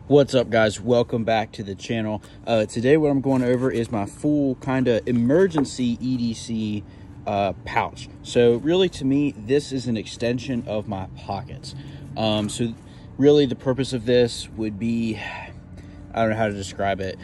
What's up, guys? Welcome back to the channel. Today what I'm going over is my full kind of emergency EDC pouch. So really, to me, this is an extension of my pockets. So really the purpose of this would be, I don't know how to describe it.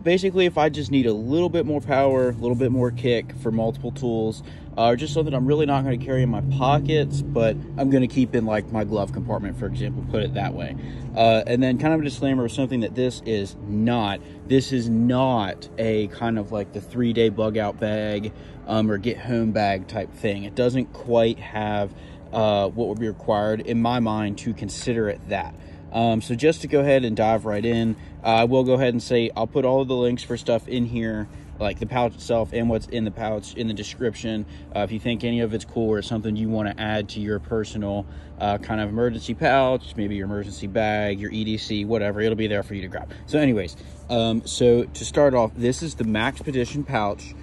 Basically, if I just need a little bit more power, a little bit more kick for multiple tools, or just something I'm really not going to carry in my pockets, but I'm going to keep in like my glove compartment, for example, put it that way. And then kind of a disclaimer of something that this is not. This is not a kind of like the 3-day bug out bag or get home bag type thing. It doesn't quite have what would be required in my mind to consider it that. So just to go ahead and dive right in, I will go ahead and say I'll put all of the links for stuff in here, like the pouch itself and what's in the pouch, in the description. If you think any of it's cool or it's something you want to add to your personal kind of emergency pouch, maybe your emergency bag, your EDC, whatever, it'll be there for you to grab. So anyways, so to start off, this is the Maxpedition Pouch.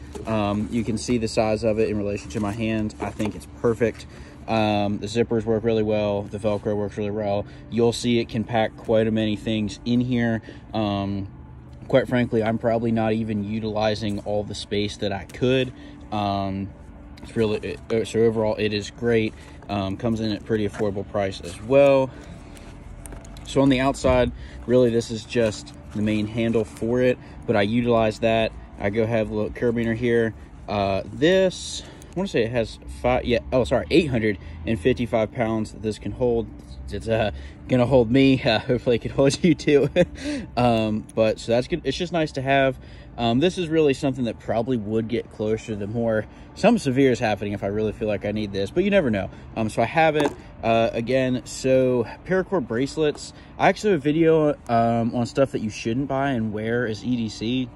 You can see the size of it in relation to my hand. I think it's perfect. The zippers work really well. The Velcro works really well. You'll see it can pack quite a many things in here. Quite frankly, I'm probably not even utilizing all the space that I could. It's really, so overall it is great. Comes in at pretty affordable price as well. So on the outside, really this is just the main handle for it, but I utilize that. I go have a little carabiner here. This, I want to say it has 855 pounds that this can hold. It's gonna hold me. Hopefully it can hold you too. But so that's good. It's just nice to have. This is really something that probably would get closer the more something severe is happening if I really feel like I need this, but you never know. So I have it. Again, so Paracord bracelets, I actually have a video on stuff that you shouldn't buy and wear as EDC,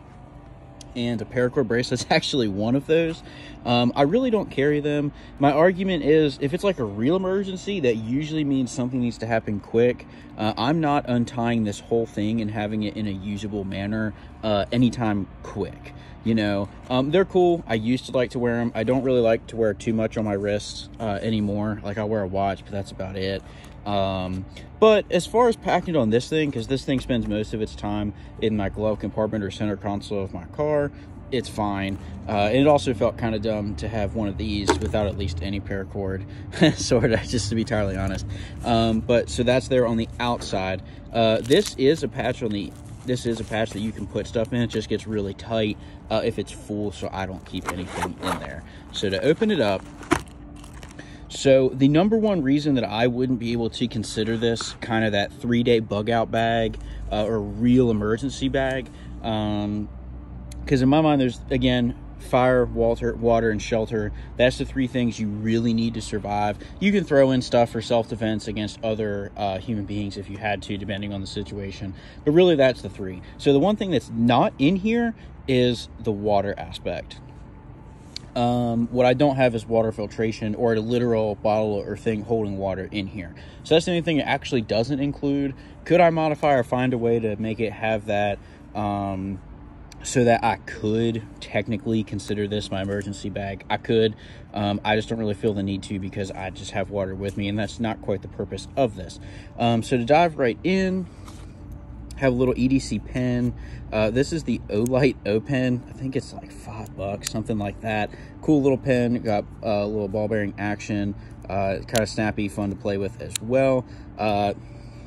and a Paracord bracelet's actually one of those. I really don't carry them. My argument is, if it's like a real emergency, that usually means something needs to happen quick. I'm not untying this whole thing and having it in a usable manner anytime quick. You know, they're cool. I used to like to wear them. I don't really like to wear too much on my wrists anymore. Like, I'll wear a watch, but that's about it. But as far as packing on this thing, because this thing spends most of its time in my glove compartment or center console of my car, it's fine. And it also felt kind of dumb to have one of these without at least any paracord, sort of, just to be entirely honest. But so that's there on the outside. This is a patch that you can put stuff in. It just gets really tight if it's full, so I don't keep anything in there. So to open it up, so the number one reason that I wouldn't be able to consider this kind of that 3-day bug out bag or real emergency bag, because in my mind there's, again, fire, water, and shelter. That's the 3 things you really need to survive. You can throw in stuff for self-defense against other human beings if you had to, depending on the situation, but really that's the 3. So the one thing that's not in here is the water aspect. What I don't have is water filtration or a literal bottle or thing holding water in here. So that's the only thing it actually doesn't include. Could I modify or find a way to make it have that, so that I could technically consider this my emergency bag? I could. I just don't really feel the need to, because I just have water with me, and that's not quite the purpose of this. So to dive right in, have a little EDC pen. This is the Olight O pen. I think it's like $5, something like that. Cool little pen. Got a little ball bearing action. Kind of snappy, fun to play with as well.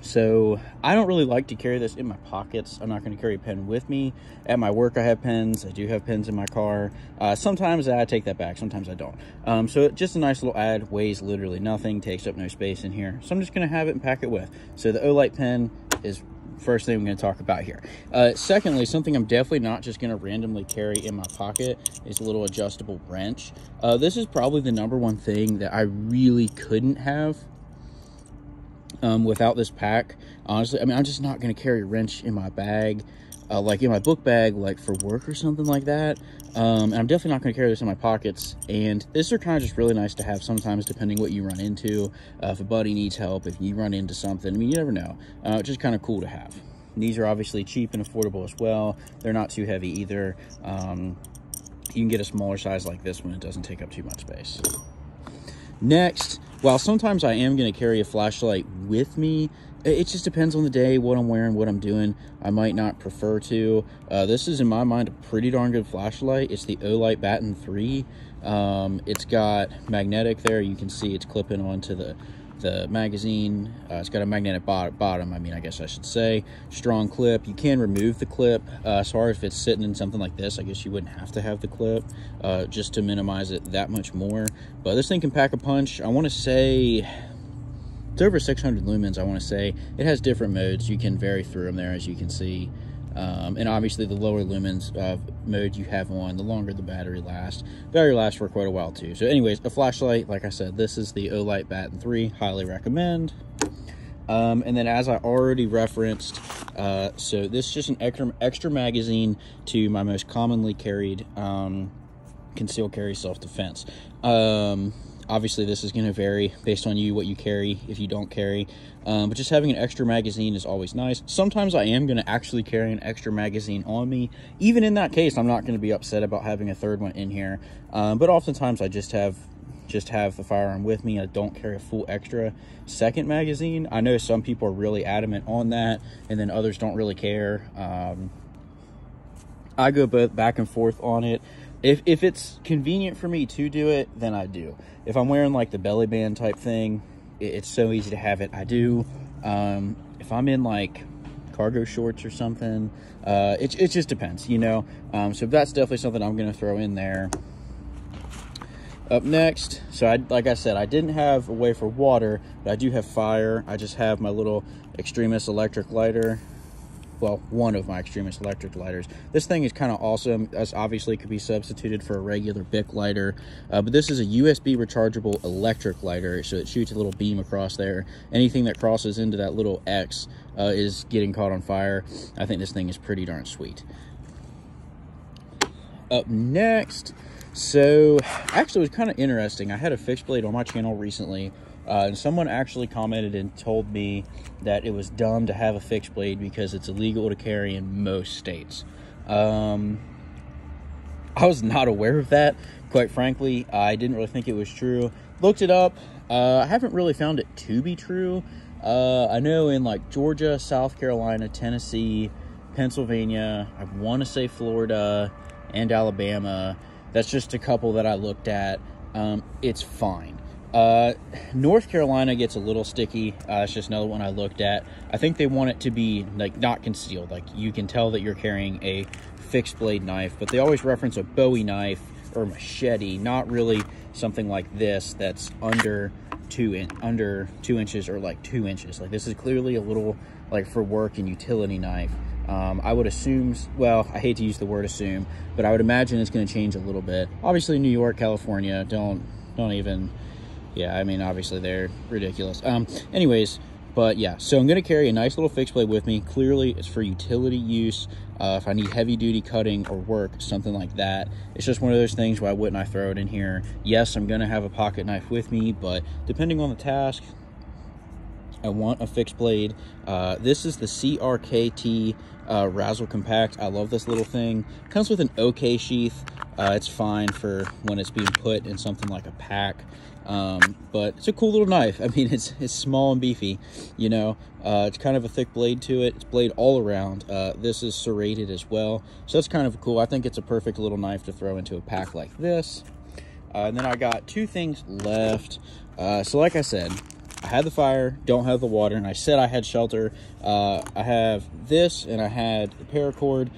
So I don't really like to carry this in my pockets. I'm not going to carry a pen with me. At my work, I have pens. I do have pens in my car. Sometimes I take that back. Sometimes I don't. So just a nice little add. Weighs literally nothing. Takes up no space in here. So I'm just going to have it and pack it with. So the Olight pen is first thing I'm going to talk about here. Secondly, something I'm definitely not just going to randomly carry in my pocket is a little adjustable wrench. This is probably the number one thing that I really couldn't have without this pack. Honestly, I mean, I'm just not going to carry a wrench in my bag, like in my book bag, like for work or something like that. And I'm definitely not going to carry this in my pockets. And these are kind of just really nice to have sometimes, depending what you run into. If a buddy needs help, if you run into something, I mean, you never know. It's just kind of cool to have. These are obviously cheap and affordable as well. They're not too heavy either. You can get a smaller size like this one. It doesn't take up too much space. Next, while sometimes I am going to carry a flashlight with me, It just depends on the day, what I'm wearing, what I'm doing. I might not prefer to. This is, in my mind, a pretty darn good flashlight. It's the Olight Baton 3. It's got magnetic there. You can see it's clipping onto the magazine. It's got a magnetic bottom, I guess I should say. Strong clip. You can remove the clip. As far as if it's sitting in something like this, I guess you wouldn't have to have the clip, just to minimize it that much more. But this thing can pack a punch. I want to say it's over 600 lumens, I want to say. It has different modes. You can vary through them there, as you can see. And obviously, the lower lumens mode you have on, the longer the battery lasts. Battery lasts for quite a while, too. So anyways, a flashlight, like I said, this is the Olight Baton 3. Highly recommend. And then, as I already referenced, so this is just an extra magazine to my most commonly carried concealed carry self-defense. Obviously, this is going to vary based on you, what you carry, if you don't carry. But just having an extra magazine is always nice. Sometimes I am going to actually carry an extra magazine on me. Even in that case, I'm not going to be upset about having a third one in here. But oftentimes, I just have the firearm with me. I don't carry a full extra second magazine. I know some people are really adamant on that, and then others don't really care. I go both back and forth on it. If it's convenient for me to do it, then I do. If I'm wearing like the belly band type thing, it's so easy to have it, I do. If I'm in like cargo shorts or something, it just depends, you know. So that's definitely something I'm going to throw in there. Up next, so like I said, I didn't have a way for water, but I do have fire. I just have my little Extremus electric lighter. Well, one of my Extremus electric lighters. This thing is kind of awesome. This obviously could be substituted for a regular Bic lighter, but this is a USB rechargeable electric lighter, so it shoots a little beam across there. Anything that crosses into that little X is getting caught on fire. I think this thing is pretty darn sweet. Up next, so actually it was kind of interesting. I had a fixed blade on my channel recently, and someone actually commented and told me that it was dumb to have a fixed blade because it's illegal to carry in most states. I was not aware of that, quite frankly. I didn't really think it was true. Looked it up. I haven't really found it to be true. I know in like Georgia, South Carolina, Tennessee, Pennsylvania, I want to say Florida, and Alabama. That's just a couple that I looked at. It's fine. North Carolina gets a little sticky. It's just another one I looked at. I think they want it to be like not concealed, like you can tell that you're carrying a fixed blade knife, but they always reference a Bowie knife or machete, not really something like this that's under 2 inches or like 2 inches. Like this is clearly a little like for work and utility knife. I would assume, well, I hate to use the word assume, but I would imagine it's going to change a little bit. Obviously, New York, California, don't even, yeah, I mean, obviously they're ridiculous. Anyways, but yeah, so I'm going to carry a nice little fixed blade with me. Clearly, it's for utility use. If I need heavy duty cutting or work, something like that. It's just one of those things, why wouldn't I throw it in here? Yes, I'm going to have a pocket knife with me, but depending on the task, I want a fixed blade. This is the CRKT Razel Compact. I love this little thing. Comes with an okay sheath. It's fine for when it's being put in something like a pack. But it's a cool little knife. I mean, it's small and beefy, you know. It's kind of a thick blade to it. It's blade all around. This is serrated as well, so that's kind of cool. I think it's a perfect little knife to throw into a pack like this. And then I got 2 things left. So like I said, I had the fire, don't have the water, and I said I had shelter. I have this, and I had the paracord.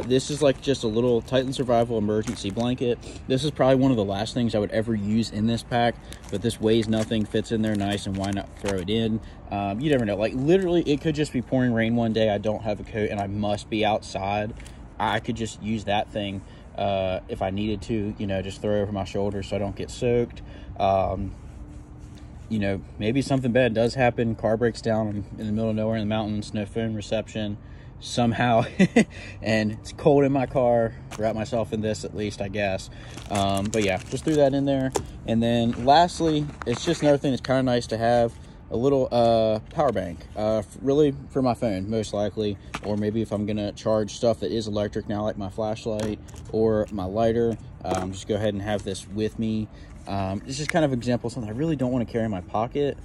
This is like just a little Titan Survival emergency blanket. This is probably one of the last things I would ever use in this pack, but this weighs nothing, fits in there nice, and why not throw it in? You never know. Like, literally, it could just be pouring rain one day. I don't have a coat, and I must be outside. I could just use that thing if I needed to, you know, just throw it over my shoulder so I don't get soaked. You know, maybe something bad does happen, car breaks down in the middle of nowhere in the mountains, no phone reception somehow, and it's cold in my car, wrap myself in this at least, I guess. But yeah, just threw that in there. And then lastly, it's just another thing that's kind of nice to have, a little power bank, really for my phone, most likely, or maybe if I'm gonna charge stuff that is electric now, like my flashlight or my lighter, just go ahead and have this with me. It's just kind of an example of something I really don't want to carry in my pocket.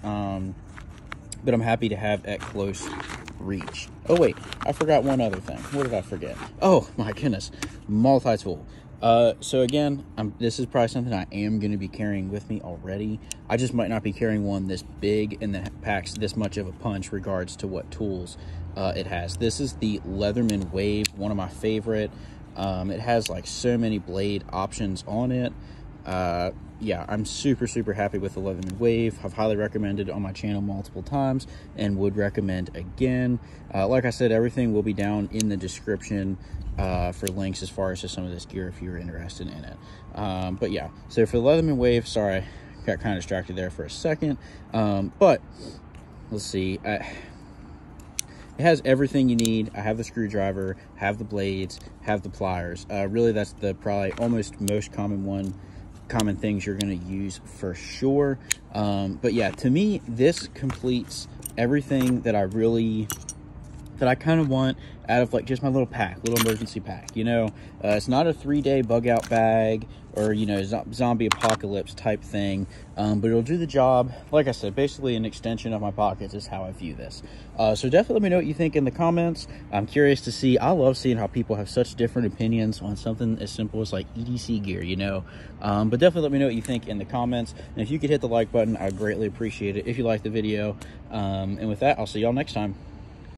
but I'm happy to have at close reach. Oh wait, I forgot one other thing. What did I forget? Oh my goodness, multi-tool. So again, this is probably something I am going to be carrying with me already. I just might not be carrying one this big and that packs this much of a punch regards to what tools it has. This is the Leatherman Wave, one of my favorite. It has like so many blade options on it. Yeah, I'm super happy with the Leatherman Wave. I've highly recommended it on my channel multiple times and would recommend again. Like I said, everything will be down in the description for links as far as to some of this gear if you're interested in it. But yeah, so for the Leatherman Wave, sorry, got kind of distracted there for a second. But let's see. It has everything you need. I have the screwdriver, have the blades, have the pliers. Really, that's the probably almost most common things you're going to use for sure. But yeah, to me, this completes everything that I kind of want out of like just my little emergency pack. You know, it's not a 3-day bug out bag or, you know, zombie apocalypse type thing, but it'll do the job. Like I said, basically an extension of my pockets is how I view this. So definitely let me know what you think in the comments. I'm curious to see. I love seeing how people have such different opinions on something as simple as like EDC gear, you know. But definitely let me know what you think in the comments, and if you could hit the like button, I'd greatly appreciate it if you liked the video. And with that, I'll see y'all next time.